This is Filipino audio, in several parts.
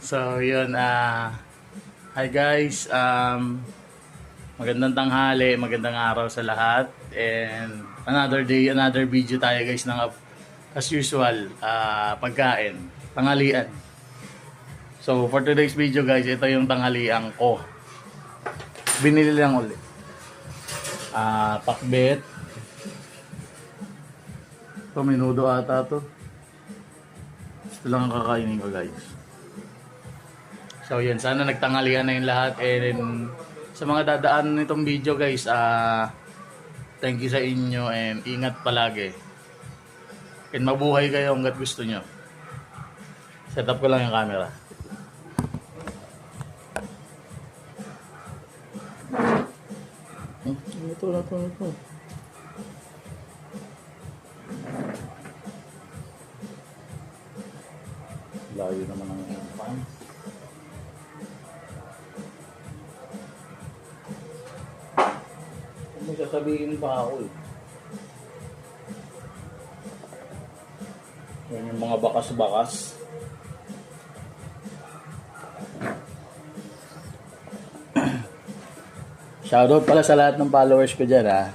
So, yun, hi guys, magandang tanghali, magandang araw sa lahat, and another day, another video tayo guys ng as usual, pagkain, tanghalian. So, for today's video guys, ito yung tanghalian ko. Binili lang ulit. Pakbet. Ito, menudo ata to. Ito lang ang kakainin ko guys. So yun, sana nagtanghalian na yung lahat, and sa mga dadaan nitong video guys, thank you sa inyo and ingat palagi. And mabuhay kayo hanggat gusto nyo. Set up ko lang yung camera. Ito. Layo naman ang pan. May sasabihin pa ako eh. Yan yung mga bakas-bakas. Shoutout pala sa lahat ng followers ko dyan ha.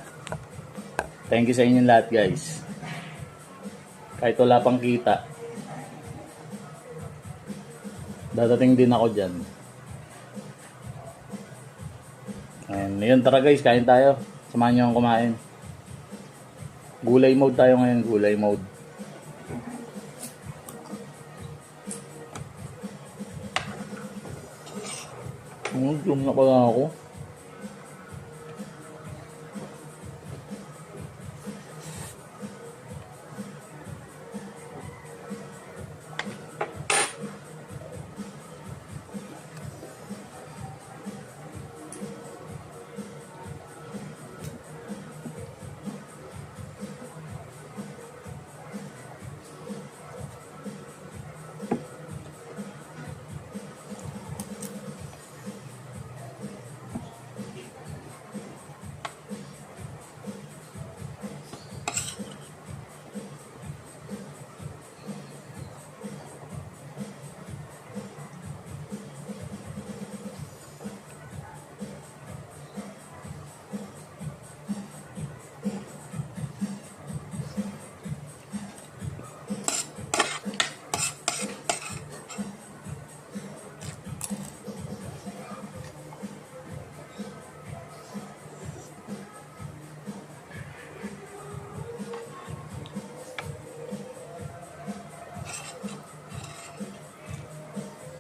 Thank you sa inyong lahat guys. Kahit wala pang kita, dadating din ako dyan. And yun, tara guys, kain tayo. Samahan nyo akong kumain. Gulay mode tayo ngayon, gulay mode. Zoom na pala ako.